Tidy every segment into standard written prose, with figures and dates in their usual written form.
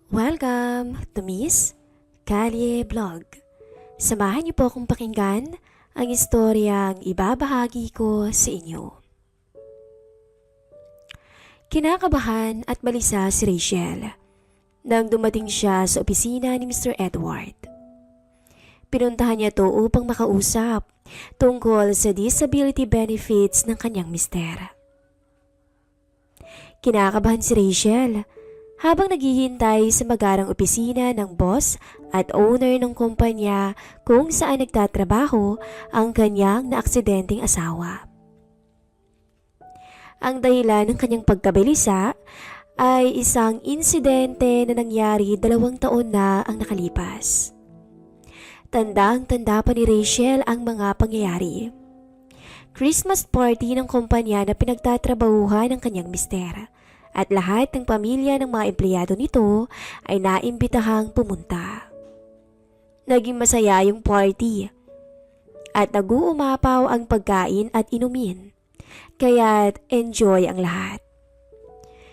Welcome to Miss Kalye Vlog. Samahan niyo po akong pakinggan ang istoryang ibabahagi ko sa inyo. Kinakabahan at balisa si Rachel nang dumating siya sa opisina ni Mr. Edward. Pinuntahan niya to upang makausap tungkol sa disability benefits ng kanyang mister. Kinakabahan si Rachel habang naghihintay sa magarang opisina ng boss at owner ng kumpanya kung saan nagtatrabaho ang kanyang naaksidenteng asawa. Ang dahilan ng kanyang pagkabilisa ay isang insidente na nangyari 2 taon na ang nakalipas. Tandang-tanda pa ni Rachel ang mga pangyayari. Christmas party ng kumpanya na pinagtatrabahuhan ng kanyang mister. At lahat ng pamilya ng mga empleyado nito ay naimbitahang pumunta. Naging masaya yung party at nag-uumapaw ang pagkain at inumin, kaya't enjoy ang lahat.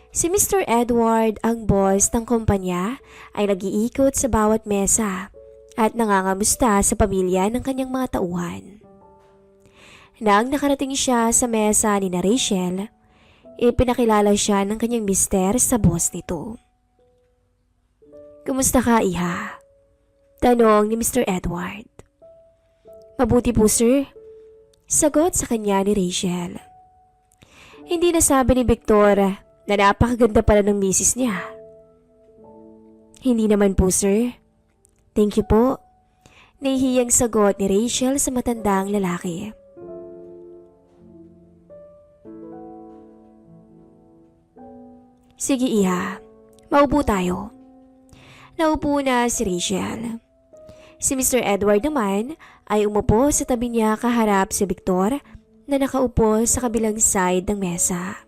Si Mr. Edward, ang boss ng kumpanya, ay nag-iikot sa bawat mesa at nangangamusta sa pamilya ng kanyang mga tauhan. Nang nakarating siya sa mesa ni na Rachel, ipinakilala siya ng kanyang mister sa boss nito. "Kumusta ka, iha?" tanong ni Mr. Edward. "Mabuti po, sir," sagot sa kanya ni Rachel. Hindi nasabi ni Victor na napakaganda pala ng misis niya. "Hindi naman po, sir." "Thank you po," nahihiyang sagot ni Rachel sa matandang lalaki. "Sige, iha. Maupo tayo." Naupo na si Rachel. Si Mr. Edward naman ay umupo sa tabi niya kaharap si Victor na nakaupo sa kabilang side ng mesa.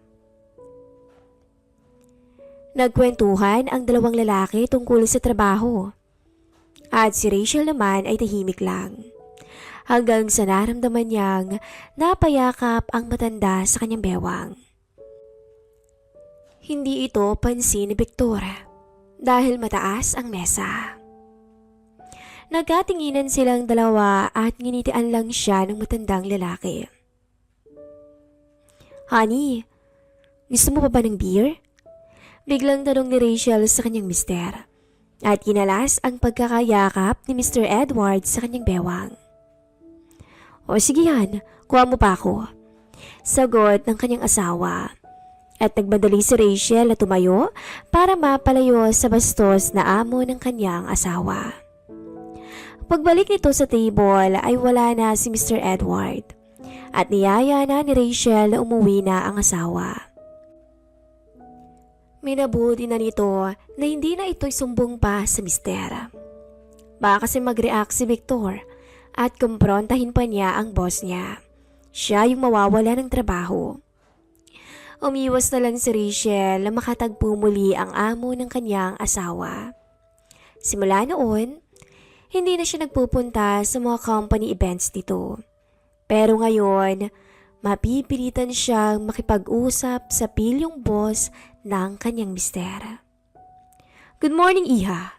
Nagkwentuhan ang 2 lalaki tungkol sa trabaho. At si Rachel naman ay tahimik lang. Hanggang sa naramdaman niyang napayakap ang matanda sa kanyang bewang. Hindi ito pansin ni Victor dahil mataas ang mesa. Nagkatinginan silang dalawa at nginitian lang siya ng matandang lalaki. "Honey, gusto mo pa ba ng beer?" Biglang tanong ni Rachel sa kanyang mister at kinalas ang pagkakayakap ni Mr. Edward sa kanyang bewang. "O sige yan, kuha mo pa ako," sagot ng kanyang asawa. At nagbadali si Rachel na tumayo para mapalayo sa bastos na amo ng kanyang asawa. Pagbalik nito sa table ay wala na si Mr. Edward at niyaya na ni Rachel na umuwi na ang asawa. Minabuti na nito na hindi na ito'y sumbong pa sa mister. Baka kasi mag-react si Victor at kumprontahin pa niya ang boss niya. Siya yung mawawala ng trabaho. Umiwas na lang si Rachel na makatagpo muli ang amo ng kanyang asawa. Simula noon, hindi na siya nagpupunta sa mga company events dito. Pero ngayon, mapipilitan siyang makipag-usap sa pilyong boss ng kanyang mister. "Good morning, iha."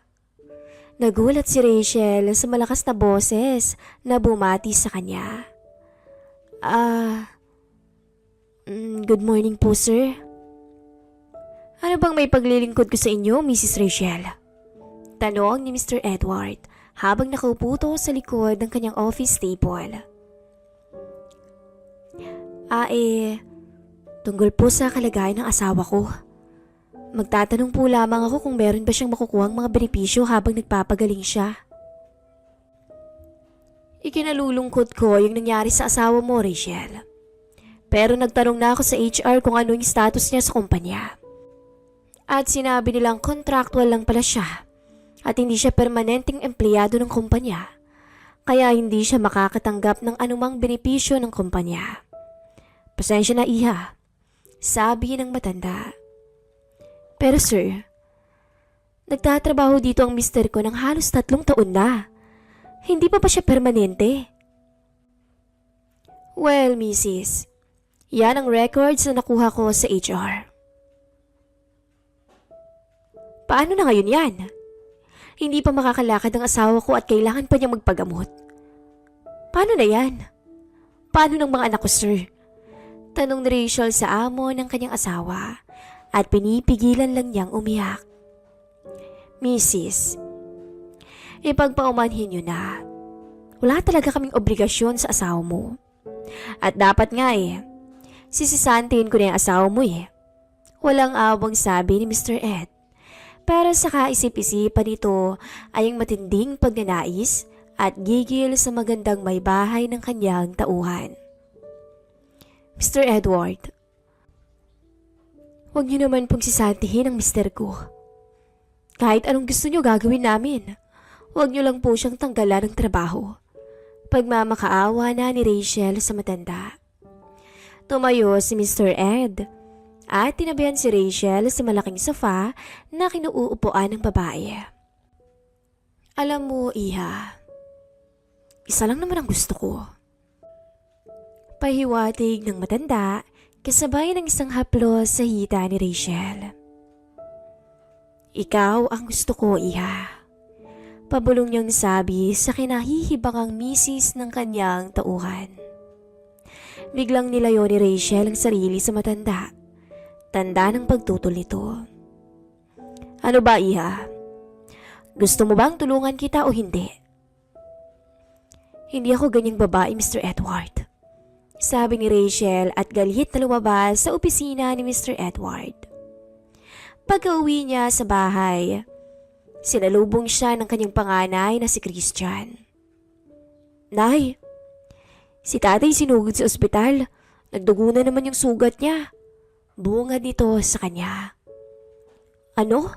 Nagulat si Rachel sa malakas na boses na bumati sa kanya. Good morning po, sir." "Ano bang may paglilingkod ko sa inyo, Mrs. Rachel?" tanong ni Mr. Edward habang nakaupo sa likod ng kanyang office table. Tungkol po sa kalagayan ng asawa ko. Magtatanong po lamang ako kung meron ba siyang makukuhang mga benepisyo habang nagpapagaling siya." "Ikinalulungkot ko yung nangyari sa asawa mo, Rachel. Pero nagtanong na ako sa HR kung ano yung status niya sa kumpanya. At sinabi nilang contractual lang pala siya at hindi siya permanenteng empleyado ng kumpanya. Kaya hindi siya makakatanggap ng anumang benepisyo ng kumpanya. Pasensya na, iha," sabi ng matanda. "Pero sir, nagtatrabaho dito ang mister ko ng halos 3 taon na. Hindi pa ba siya permanente?" "Well, Mrs., yan ang records na nakuha ko sa HR." Paano na ngayon yan? Hindi pa makakalakad ang asawa ko at kailangan pa niyang magpagamot. Paano na yan? Paano ng mga anak ko, sir? Tanong ni Rachel sa amo ng kanyang asawa at pinipigilan lang niyang umiyak. Mrs., ipagpaumanhin niyo na. Wala talaga kaming obligasyon sa asawa mo. At dapat nga sisisantihin ko na yung asawa mo Walang awang sabi ni Mr. Ed. Pero sa kaisip-isipan nito ay ang matinding pagnanais at gigil sa magandang may bahay ng kanyang tauhan. Mr. Edward, huwag niyo naman pong sisantihin ang mister ko. Kahit anong gusto niyo gagawin namin, huwag niyo lang po siyang tanggalan ng trabaho. Pagmamakaawa na ni Rachel sa matanda. Tumayo si Mr. Ed at tinabihan si Rachel sa malaking sofa na kinuupuan ng babae. Alam mo, Iha, isa lang naman ang gusto ko. Pahiwatig ng matanda kasabay ng isang haplos sa hita ni Rachel. Ikaw ang gusto ko, Iha. Pabulong niyang sabi sa kinahihibangang misis ng kanyang tauhan. Biglang nilayo ni Rachel ang sarili sa matanda. Tanda ng pagtutol nito. Ano ba, Iha? Gusto mo bang tulungan kita o hindi? Hindi ako ganyang babae, Mr. Edward. Sabi ni Rachel at galit na lumabas sa opisina ni Mr. Edward. Pagka-uwi niya sa bahay, sinalubong siya ng kanyang panganay na si Christian. Nay, si tatay sinugod sa ospital. Nagdugo na naman yung sugat niya. Bungad nito sa kanya. Ano?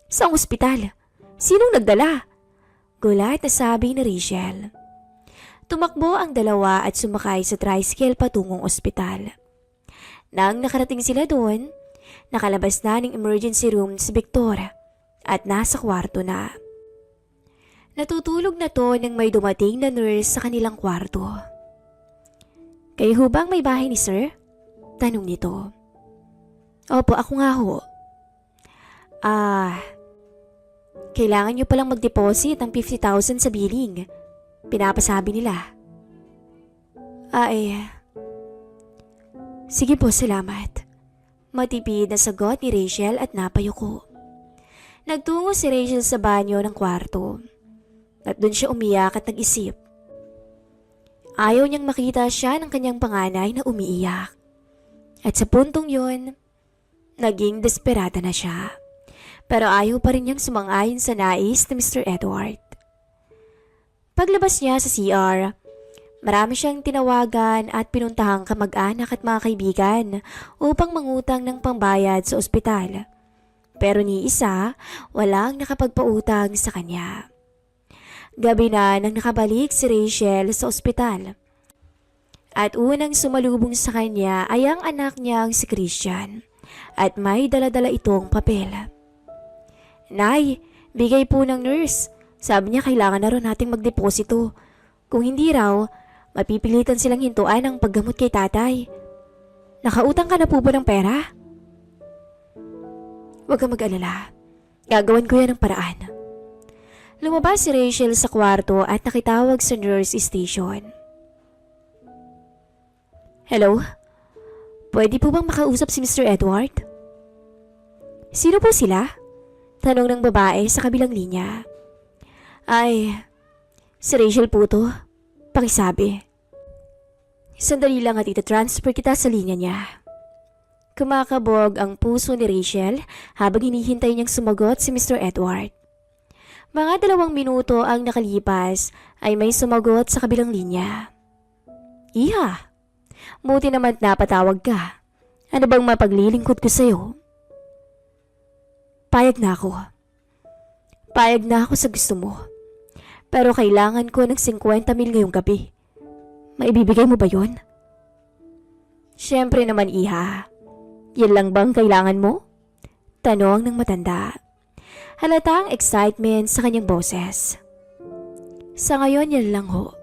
Saang ospital? Sinong nagdala? Gulat na sabi ni Rachel. Tumakbo ang dalawa at sumakay sa tricycle patungong ospital. Nang nakarating sila doon, nakalabas na ng emergency room si Victor at nasa kwarto na. Natutulog na to nang may dumating na nurse sa kanilang kwarto. Kayo bang may bahay ni sir? Tanong nito. Opo, ako nga ho. Kailangan nyo palang mag-deposit ng 50,000 sa billing. Pinapasabi nila. Sige po, salamat. Matipid na sagot ni Rachel at napayuko. Nagtungo si Rachel sa banyo ng kwarto. At doon siya umiyak at nag-isip. Ayaw niyang makita siya ng kanyang panganay na umiiyak. At sa puntong yon, naging desperada na siya. Pero ayaw pa rin niyang sumang-ayon sa nais ni Mr. Edward. Paglabas niya sa CR, marami siyang tinawagan at pinuntahang kamag-anak at mga kaibigan upang mangutang ng pambayad sa ospital. Pero ni isa, walang nakapagpautang sa kanya. Gabi na nang nakabalik si Rachel sa ospital. At unang sumalubong sa kanya ay ang anak niyang si Christian. At may dala-dala itong papel. Nay, bigay po ng nurse. Sabi niya kailangan na raw nating magdeposito. Kung hindi raw, mapipilitan silang hintuan ang paggamot kay tatay. Nakautang ka na po ba ng pera? Huwag kang mag-alala. Gagawan ko yan ng paraan. Lumabas si Rachel sa kwarto at nakitawag sa nurse station. Hello? Pwede po bang makausap si Mr. Edward? Sino po sila? Tanong ng babae sa kabilang linya. Si Rachel po to. Pakisabi. Sandali lang at itatransfer kita sa linya niya. Kumakabog ang puso ni Rachel habang hinihintay niyang sumagot si Mr. Edward. Mga 2 minuto ang nakalipas ay may sumagot sa kabilang linya. Iha! Buti naman napatawag ka. Ano bang mapaglilingkod ko sa'yo? Payag na ako. Payag na ako sa gusto mo. Pero kailangan ko ng 50 mil ngayong gabi. Maibibigay mo ba yon? Siyempre naman, Iha. Yan lang bang kailangan mo? Tanong ng matanda. Halatang excitement sa kanyang boses. Sa ngayon yan lang ho.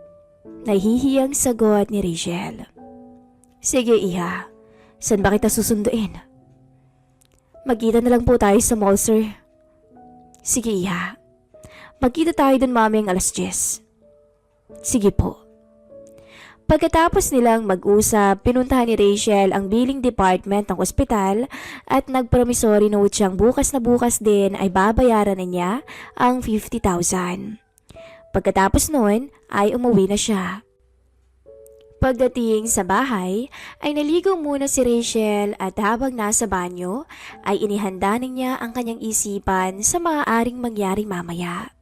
Nahihiyang sagot ni Rachel. Sige, Iha. Saan ba kita susunduin? Magkita na lang po tayo sa mall, sir. Sige, Iha. Magkita tayo dun mamayang 10:00. Sige po. Pagkatapos nilang mag-usap, pinuntahan ni Rachel ang billing department ng ospital at nagpromissory note siyang bukas na bukas din ay babayaran na niya ang 50,000. Pagkatapos noon ay umuwi na siya. Pagdating sa bahay ay naligo muna si Rachel at habang nasa banyo ay inihanda na niya ang kanyang isipan sa maaaring mangyari mamaya.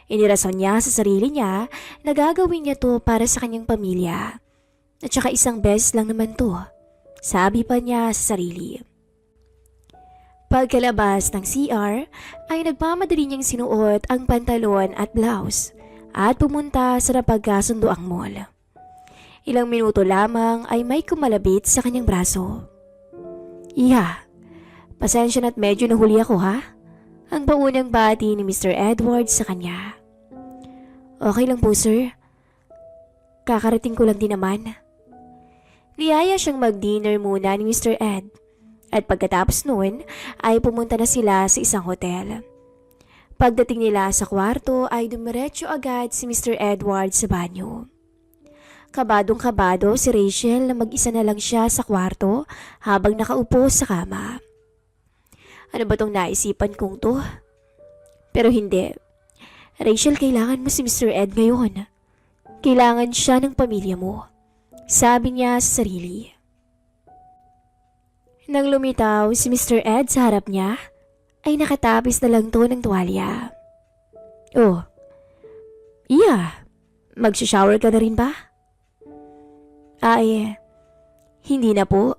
Inirason niya sa sarili niya na gagawin niya to para sa kanyang pamilya. At saka isang beses lang naman to, sabi pa niya sa sarili. Pagkalabas ng CR ay nagmamadali niyang sinuot ang pantalon at blouse at pumunta sa napagkasundoang mall. Ilang minuto lamang ay may kumalabit sa kanyang braso. Iha, pasensya na't medyo nahuli ako ha? Ang paunang bati ni Mr. Edward sa kanya. Okay lang po sir. Kakarating ko lang din naman. Niyaya siyang mag-dinner muna ni Mr. Ed at pagkatapos noon ay pumunta na sila sa isang hotel. Pagdating nila sa kwarto ay dumiretso agad si Mr. Edward sa banyo. Kabadong-kabado si Rachel na mag-isa na lang siya sa kwarto habang nakaupo sa kama. Ano ba tong naisipan kong to? Pero hindi. Rachel, kailangan mo si Mr. Ed ngayon. Kailangan siya ng pamilya mo. Sabi niya sa sarili. Nang lumitaw si Mr. Ed sa harap niya, ay nakatapis na lang to ng tuwalya. Oh, iya, magsha-shower ka na rin ba? Ay, hindi na po.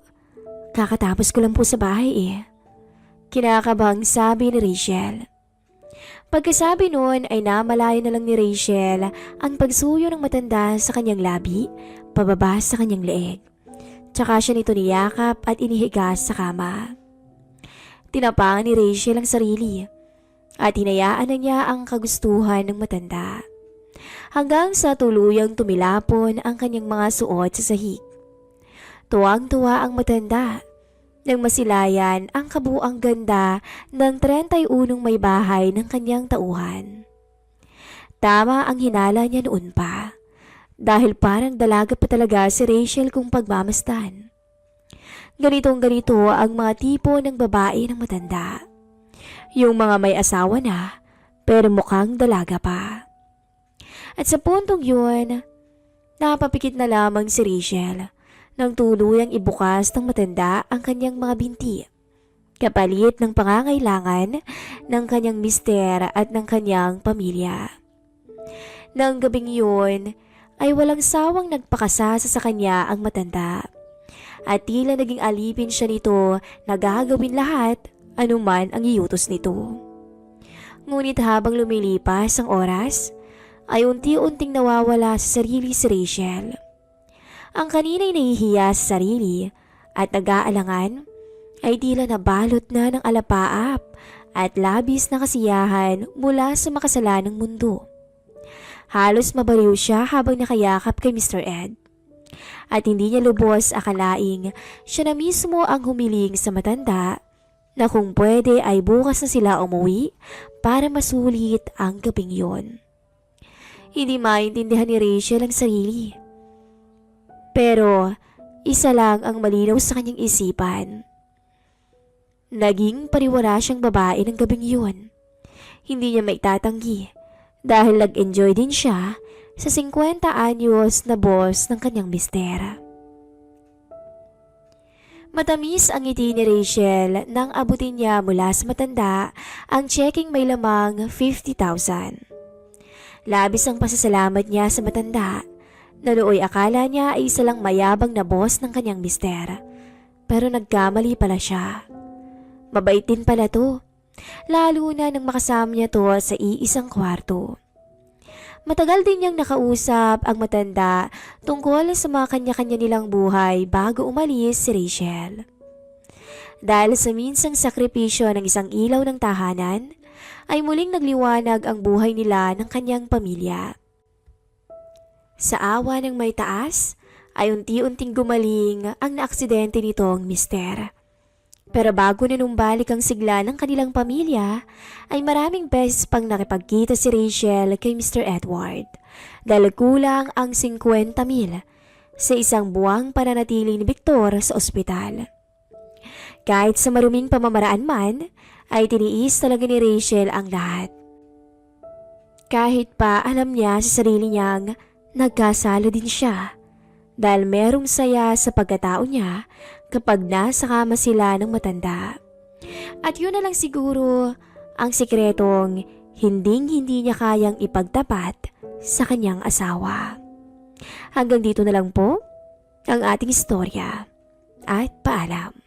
Kakatapos ko lang po sa bahay eh. Kinakabang sabi ni Rachel. Pagkasabi noon ay namalayan na lang ni Rachel ang pagsuyo ng matanda sa kanyang labi, pababa sa kanyang leeg. Tsaka siya nito niyakap at inihiga sa kama. Tinapangan ni Rachel ang sarili at hinayaan na niya ang kagustuhan ng matanda. Hanggang sa tuluyang tumilapon ang kanyang mga suot sa sahig. Tuwang-tuwa ang matanda nang masilayan ang kabuang ganda ng 31 may bahay ng kanyang tauhan. Tama ang hinala niya noon pa, dahil parang dalaga pa talaga si Rachel kung pagmamasdan. Ganitong-ganito ang mga tipo ng babae ng matanda. Yung mga may asawa na, pero mukhang dalaga pa. At sa puntong yun, napapikit na lamang si Rachel nang tuluyang ibukas ng matanda ang kanyang mga binti, kapalit ng pangangailangan ng kanyang mister at ng kanyang pamilya. Nang gabing yun, ay walang sawang nagpakasasa sa kanya ang matanda, at tila naging alipin siya nito na gagawin lahat anuman ang iutos nito. Ngunit habang lumilipas ang oras, ay unti-unting nawawala sa sarili si Rachel. Ang kanina'y nahihiya sa sarili at nag-aalangan ay tila nabalot na ng alapaap at labis na kasiyahan mula sa makasalanang mundo. Halos mabaliw siya habang nakayakap kay Mr. Ed. At hindi niya lubos akalaing siya na mismo ang humiling sa matanda na kung pwede ay bukas na sila umuwi para masulit ang gabing yon. Hindi maintindihan ni Rachel ang sarili. Pero isa lang ang malinaw sa kanyang isipan. Naging pariwara siyang babae ng gabing yun. Hindi niya maitatanggi dahil nag-enjoy din siya sa 50 anyos na boss ng kanyang mister. Matamis ang ngiti ni Rachel nang abutin niya mula sa matanda ang checking may lamang 50,000. Labis ang pasasalamat niya sa matanda na nooy akala niya ay isa lang mayabang na boss ng kanyang mister. Pero nagkamali pala siya. Mabait din pala to, lalo na nang makasama niya to sa iisang kwarto. Matagal din niyang nakausap ang matanda tungkol sa mga kanya-kanya nilang buhay bago umalis si Rachel. Dahil sa minsang sakripisyo ng isang ilaw ng tahanan, ay muling nagliwanag ang buhay nila ng kanyang pamilya. Sa awa ng may taas, ay unti-unting gumaling ang naaksidente nitong mister. Pero bago nanumbalik ang sigla ng kanilang pamilya, ay maraming beses pang nakipagkita si Rachel kay Mr. Edward dahil kulang ang 50,000 sa isang buwang pananatili ni Victor sa ospital. Kahit sa maruming pamamaraan man, ay tiniis talaga ni Rachel ang lahat. Kahit pa alam niya sa sarili niyang nagkasala din siya dahil merong saya sa pagkatao niya kapag nasa kama sila ng matanda. At yun na lang siguro ang sikretong hinding-hindi niya kayang ipagtapat sa kanyang asawa. Hanggang dito na lang po ang ating istorya at paalam.